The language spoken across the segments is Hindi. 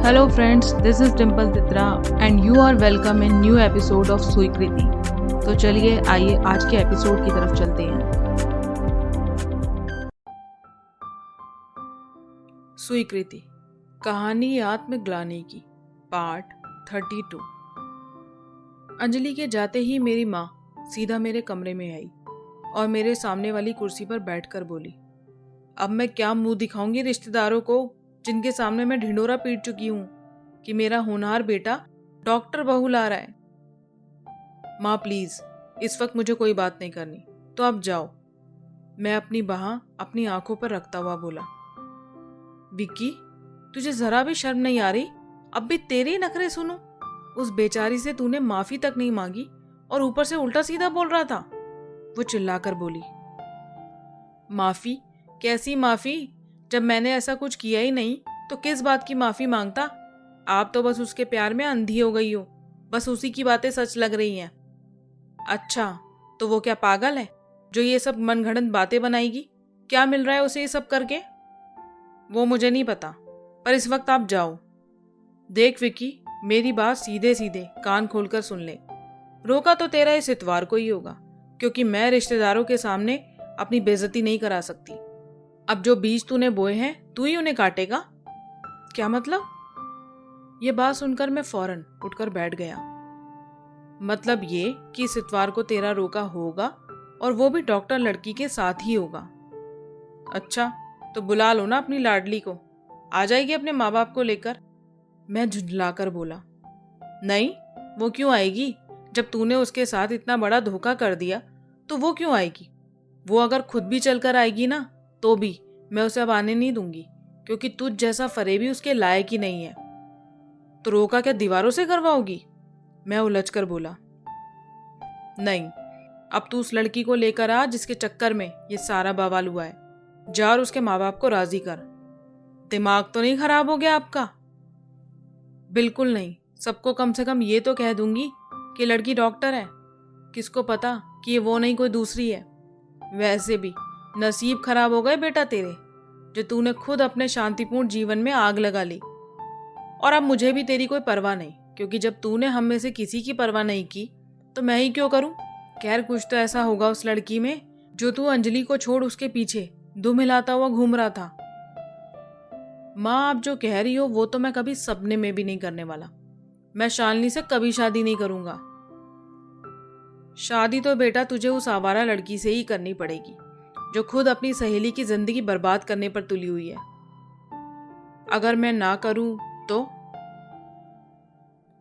Hello friends, this is Dimple Titra and you are welcome in new episode of स्वीकृति। तो चलिए आइए आज के एपिसोड की तरफ चलते हैं। स्वीकृति, कहानी आत्मग्लानि की, पार्ट 32। अंजलि के जाते ही मेरी माँ सीधा मेरे कमरे में आई और मेरे सामने वाली कुर्सी पर बैठकर बोली, अब मैं क्या मुंह दिखाऊंगी रिश्तेदारों को जिनके सामने मैं ढिंडोरा पीट चुकी हूं कि मेरा होनहार बेटा डॉक्टर बहू ला रहा है। माँ प्लीज, इस वक्त मुझे कोई बात नहीं करनी, तो अब जाओ। मैं अपनी बाह अपनी आंखों पर रखता हुआ बोला, विक्की तुझे जरा भी शर्म नहीं आ रही? अब भी तेरे ही नखरे सुनूं? उस बेचारी से तूने माफी तक नहीं मांगी और ऊपर से उल्टा सीधा बोल रहा था। वो चिल्लाकर बोली, माफी? कैसी माफी? जब मैंने ऐसा कुछ किया ही नहीं तो किस बात की माफी मांगता? आप तो बस उसके प्यार में अंधी हो गई हो, बस उसी की बातें सच लग रही हैं। अच्छा, तो वो क्या पागल है जो ये सब मनगढ़ंत बातें बनाएगी? क्या मिल रहा है उसे ये सब करके? वो मुझे नहीं पता, पर इस वक्त आप जाओ। देख विक्की, मेरी बात सीधे सीधे कान खोलकर सुन ले। रोका तो तेरा इस इतवार को ही होगा, क्योंकि मैं रिश्तेदारों के सामने अपनी बेइज्जती नहीं करा सकती। अब जो बीज तूने बोए हैं तू ही उन्हें काटेगा। क्या मतलब? ये बात सुनकर मैं फौरन उठकर बैठ गया। मतलब ये कि इस इतवार को तेरा रोका होगा और वो भी डॉक्टर लड़की के साथ ही होगा। अच्छा, तो बुला लो ना अपनी लाडली को, आ जाएगी अपने माँ बाप को लेकर। मैं झुंझलाकर बोला, नहीं, वो क्यों आएगी? जब तूने उसके साथ इतना बड़ा धोखा कर दिया तो वो क्यों आएगी? वो अगर खुद भी चलकर आएगी ना तो भी मैं उसे अब आने नहीं दूंगी, क्योंकि तुझ जैसा फरेबी उसके लायक ही नहीं है। तो रोका क्या दीवारों से करवाओगी? मैं उलझकर बोला, नहीं, अब तू उस लड़की को लेकर आ जिसके चक्कर में ये सारा बवाल हुआ है। जा और उसके माँ बाप को राजी कर। दिमाग तो नहीं खराब हो गया आपका? बिल्कुल नहीं, सबको कम से कम ये तो कह दूंगी कि लड़की डॉक्टर है। किसको पता कि ये वो नहीं कोई दूसरी है। वैसे भी नसीब खराब हो गए बेटा तेरे, जो तूने खुद अपने शांतिपूर्ण जीवन में आग लगा ली। और अब मुझे भी तेरी कोई परवाह नहीं, क्योंकि जब तूने हम में से किसी की परवाह नहीं की तो मैं ही क्यों करूं? खैर, कुछ तो ऐसा होगा उस लड़की में जो तू अंजलि को छोड़ उसके पीछे दुम हिलाता हुआ घूम रहा था। माँ, आप जो कह रही हो वो तो मैं कभी सपने में भी नहीं करने वाला। मैं शालिनी से कभी शादी नहीं करूंगा। शादी तो बेटा तुझे उस आवारा लड़की से ही करनी पड़ेगी जो खुद अपनी सहेली की जिंदगी बर्बाद करने पर तुली हुई है। अगर मैं ना करूं तो?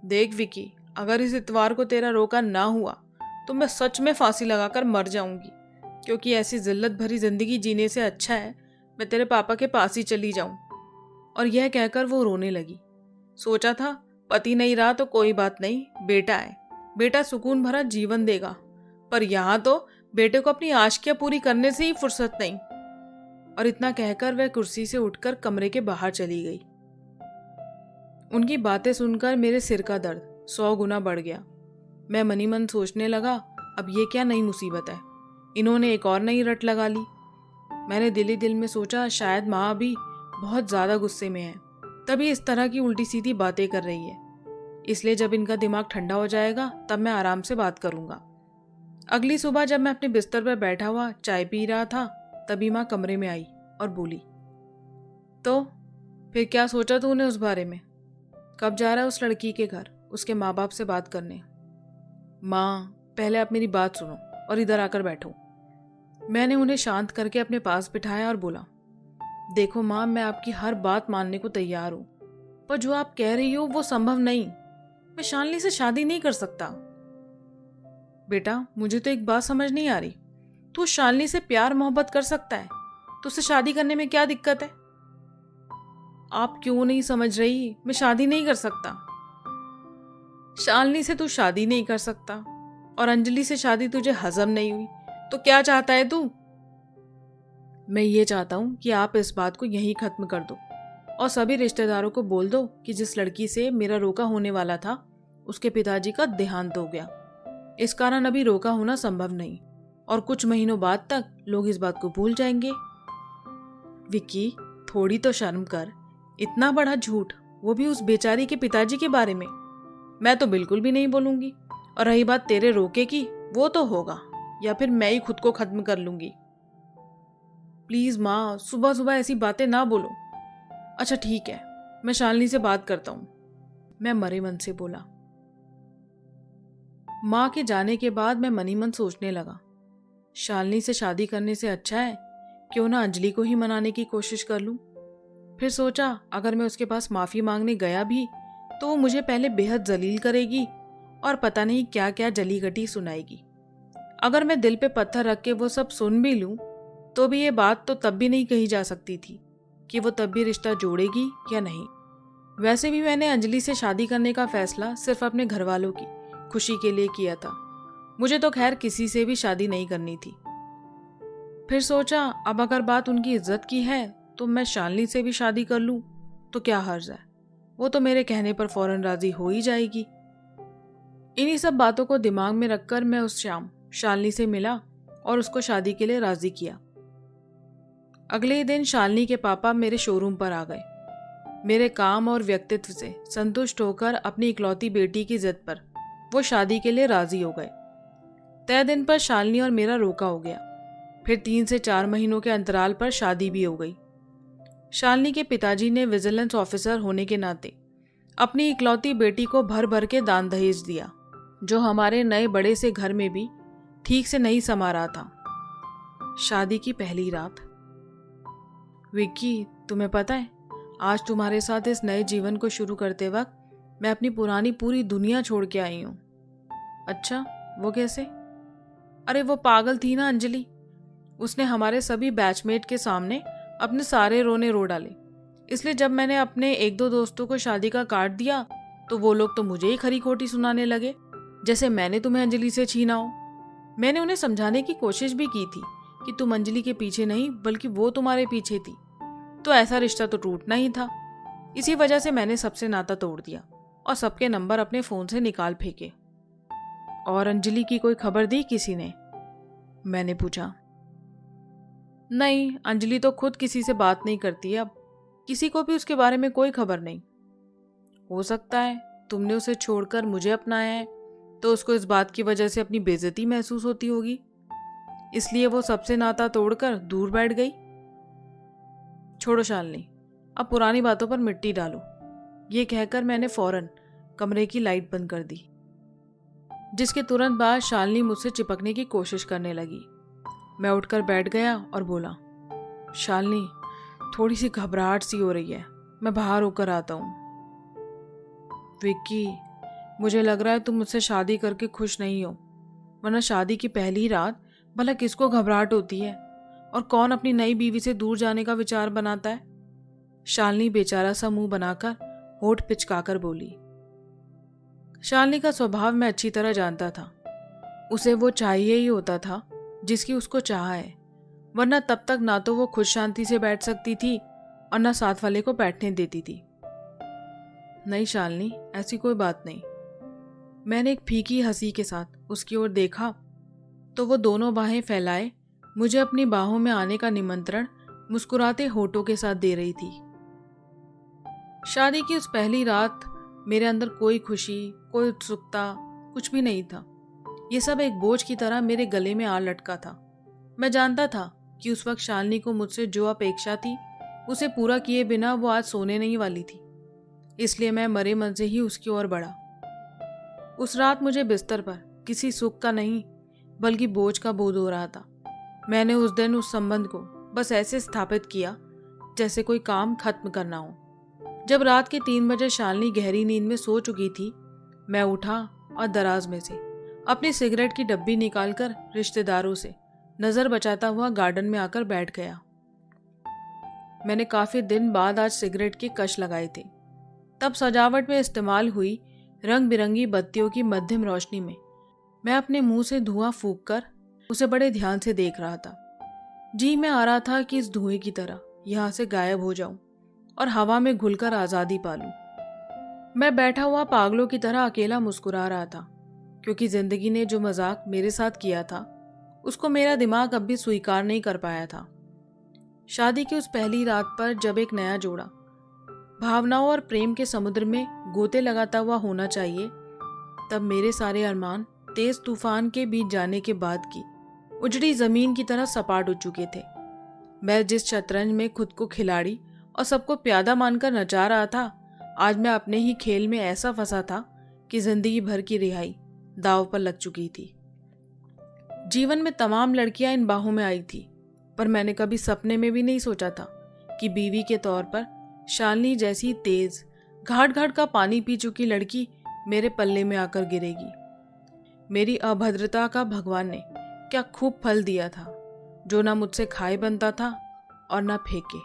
देख विकी, अगर इस इतवार को तेरा रोका ना हुआ तो मैं सच में फांसी लगाकर मर जाऊंगी, क्योंकि ऐसी जिल्लत भरी जिंदगी जीने से अच्छा है मैं तेरे पापा के पास ही चली जाऊं। और यह कहकर वो रोने लगी। सोचा था पति नहीं रहा तो कोई बात नहीं, बेटा है, बेटा सुकून भरा जीवन देगा, पर यहां तो बेटे को अपनी आशिकियां पूरी करने से ही फुर्सत नहीं। और इतना कहकर वह कुर्सी से उठकर कमरे के बाहर चली गई। उनकी बातें सुनकर मेरे सिर का दर्द 100 गुना बढ़ गया। मैं मनी मन सोचने लगा, अब ये क्या नई मुसीबत है, इन्होंने एक और नई रट लगा ली। मैंने दिल ही दिल में सोचा, शायद माँ भी बहुत ज्यादा गुस्से में है, तभी इस तरह की उल्टी सीधी बातें कर रही है। इसलिए जब इनका दिमाग ठंडा हो जाएगा तब मैं आराम से बात करूंगा। अगली सुबह जब मैं अपने बिस्तर पर बैठा हुआ चाय पी रहा था, तभी माँ कमरे में आई और बोली, तो फिर क्या सोचा तूने उस बारे में? कब जा रहा है उस लड़की के घर उसके माँ बाप से बात करने? माँ, पहले आप मेरी बात सुनो और इधर आकर बैठो। मैंने उन्हें शांत करके अपने पास बिठाया और बोला, देखो माँ, मैं आपकी हर बात मानने को तैयार हूँ, पर जो आप कह रही हो वो संभव नहीं। मैं शालिनी से शादी नहीं कर सकता। बेटा, मुझे तो एक बात समझ नहीं आ रही, तू शालिनी से प्यार मोहब्बत कर सकता है तो उससे शादी करने में क्या दिक्कत है? आप क्यों नहीं समझ रही? मैं शादी नहीं कर सकता। शालिनी से तू शादी नहीं कर सकता और अंजलि से शादी तुझे हजम नहीं हुई, तो क्या चाहता है तू? मैं ये चाहता हूं कि आप इस बात को यहीं खत्म कर दो और सभी रिश्तेदारों को बोल दो कि जिस लड़की से मेरा रोका होने वाला था उसके पिताजी का देहांत हो गया। इस कारण अभी रोका होना संभव नहीं और कुछ महीनों बाद तक लोग इस बात को भूल जाएंगे। विक्की, थोड़ी तो शर्म कर, इतना बड़ा झूठ वो भी उस बेचारी के पिताजी के बारे में? मैं तो बिल्कुल भी नहीं बोलूंगी। और रही बात तेरे रोके की, वो तो होगा, या फिर मैं ही खुद को खत्म कर लूंगी। प्लीज माँ, सुबह सुबह ऐसी बातें ना बोलो। अच्छा ठीक है, मैं शालिनी से बात करता हूँ, मैं मरे मन से बोला। माँ के जाने के बाद मैं मनी मन सोचने लगा, शालिनी से शादी करने से अच्छा है क्यों ना अंजलि को ही मनाने की कोशिश कर लूं। फिर सोचा अगर मैं उसके पास माफी मांगने गया भी तो वो मुझे पहले बेहद जलील करेगी और पता नहीं क्या क्या जली घटी सुनाएगी। अगर मैं दिल पे पत्थर रख के वो सब सुन भी लूं तो भी ये बात तो तब भी नहीं कही जा सकती थी कि वो तब भी रिश्ता जोड़ेगी या नहीं। वैसे भी मैंने अंजलि से शादी करने का फैसला सिर्फ अपने घर वालों की खुशी के लिए किया था। मुझे तो खैर किसी से भी शादी नहीं करनी थी। फिर सोचा अब अगर बात उनकी इज्जत की है तो मैं शालिनी से भी शादी कर लूं तो क्या हर्ज है, वो तो मेरे कहने पर फौरन राजी हो ही जाएगी। इन्हीं सब बातों को दिमाग में रखकर मैं उस शाम शालिनी से मिला और उसको शादी के लिए राजी किया। अगले ही दिन शालिनी के पापा मेरे शोरूम पर आ गए। मेरे काम और व्यक्तित्व से संतुष्ट होकर अपनी इकलौती बेटी की जिद पर वो शादी के लिए राजी हो गए। तय दिन पर शालिनी और मेरा रोका हो गया। फिर 3 से 4 महीनों के अंतराल पर शादी भी हो गई। शालिनी के पिताजी ने विजिलेंस ऑफिसर होने के नाते अपनी इकलौती बेटी को भर भर के दान दहेज दिया, जो हमारे नए बड़े से घर में भी ठीक से नहीं समा रहा था। शादी की पहली रात। विक्की, तुम्हें पता है आज तुम्हारे साथ इस नए जीवन को शुरू करते वक्त मैं अपनी पुरानी पूरी दुनिया छोड़ के आई हूँ। अच्छा, वो कैसे? अरे वो पागल थी ना अंजलि, उसने हमारे सभी बैचमेट के सामने अपने सारे रोने रो डाले। इसलिए जब मैंने अपने 1-2 दोस्तों को शादी का कार्ड दिया तो वो लोग तो मुझे ही खरी खोटी सुनाने लगे, जैसे मैंने तुम्हें अंजलि से छीना हो। मैंने उन्हें समझाने की कोशिश भी की थी कि तुम अंजलि के पीछे नहीं बल्कि वो तुम्हारे पीछे थी, तो ऐसा रिश्ता तो टूटना ही था। इसी वजह से मैंने सबसे नाता तोड़ दिया और सबके नंबर अपने फोन से निकाल फेंके। और अंजलि की कोई खबर दी किसी ने? मैंने पूछा। नहीं, अंजलि तो खुद किसी से बात नहीं करती है अब, किसी को भी उसके बारे में कोई खबर नहीं। हो सकता है तुमने उसे छोड़कर मुझे अपनाया है तो उसको इस बात की वजह से अपनी बेइज्जती महसूस होती होगी, इसलिए वो सबसे नाता तोड़कर दूर बैठ गई। छोड़ो शालिनी, अब पुरानी बातों पर मिट्टी डालो। ये कहकर मैंने फौरन कमरे की लाइट बंद कर दी, जिसके तुरंत बाद शालिनी मुझसे चिपकने की कोशिश करने लगी। मैं उठकर बैठ गया और बोला, शालिनी, थोड़ी सी घबराहट सी हो रही है, मैं बाहर होकर आता हूँ। विक्की, मुझे लग रहा है तुम मुझसे शादी करके खुश नहीं हो, वरना शादी की पहली रात भला किसको घबराहट होती है और कौन अपनी नई बीवी से दूर जाने का विचार बनाता है? शालिनी बेचारा सा मुंह बनाकर होठ पिचकाकर बोली। शालिनी का स्वभाव मैं अच्छी तरह जानता था। उसे वो चाहिए ही होता था जिसकी उसको चाह है, वरना तब तक ना तो वो खुद शांति से बैठ सकती थी और ना साथ वाले को बैठने देती थी। नहीं शालिनी, ऐसी कोई बात नहीं। मैंने एक फीकी हंसी के साथ उसकी ओर देखा तो वो दोनों बाहें फैलाए मुझे अपनी बाहों में आने का निमंत्रण मुस्कुराते होठों के साथ दे रही थी। शादी की उस पहली रात मेरे अंदर कोई खुशी, कोई उत्सुकता, कुछ भी नहीं था। ये सब एक बोझ की तरह मेरे गले में आ लटका था। मैं जानता था कि उस वक्त शालिनी को मुझसे जो अपेक्षा थी उसे पूरा किए बिना वो आज सोने नहीं वाली थी, इसलिए मैं मरे मन से ही उसकी ओर बढ़ा। उस रात मुझे बिस्तर पर किसी सुख का नहीं बल्कि बोझ का बोध हो रहा था। मैंने उस दिन उस संबंध को बस ऐसे स्थापित किया जैसे कोई काम खत्म करना हो। जब रात के 3 बजे शालिनी गहरी नींद में सो चुकी थी, मैं उठा और दराज में से अपनी सिगरेट की डब्बी निकालकर रिश्तेदारों से नजर बचाता हुआ गार्डन में आकर बैठ गया। मैंने काफी दिन बाद आज सिगरेट के कश लगाए थे। तब सजावट में इस्तेमाल हुई रंग बिरंगी बत्तियों की मध्यम रोशनी में मैं अपने मुंह से धुआं फूंक कर उसे बड़े ध्यान से देख रहा था। जी मैं आ रहा था कि इस धुएं की तरह यहां से गायब हो जाऊं और हवा में घुलकर आजादी पालूं। मैं बैठा हुआ पागलों की तरह अकेला मुस्कुरा रहा था, क्योंकि जिंदगी ने जो मजाक मेरे साथ किया था उसको मेरा दिमाग अब भी स्वीकार नहीं कर पाया था। शादी की उस पहली रात पर जब एक नया जोड़ा भावनाओं और प्रेम के समुद्र में गोते लगाता हुआ होना चाहिए, तब मेरे सारे अरमान तेज तूफान के बीच जाने के बाद की उजड़ी जमीन की तरह सपाट हो चुके थे। मैं जिस शतरंज में खुद को खिलाड़ी और सबको प्यादा मानकर नचा रहा था, आज मैं अपने ही खेल में ऐसा फंसा था कि जिंदगी भर की रिहाई दांव पर लग चुकी थी। जीवन में तमाम लड़कियां इन बाहों में आई थी, पर मैंने कभी सपने में भी नहीं सोचा था कि बीवी के तौर पर शालिनी जैसी तेज घाट घाट का पानी पी चुकी लड़की मेरे पल्ले में आकर गिरेगी। मेरी अभद्रता का भगवान ने क्या खूब फल दिया था, जो ना मुझसे खाए बनता था और ना फेंके।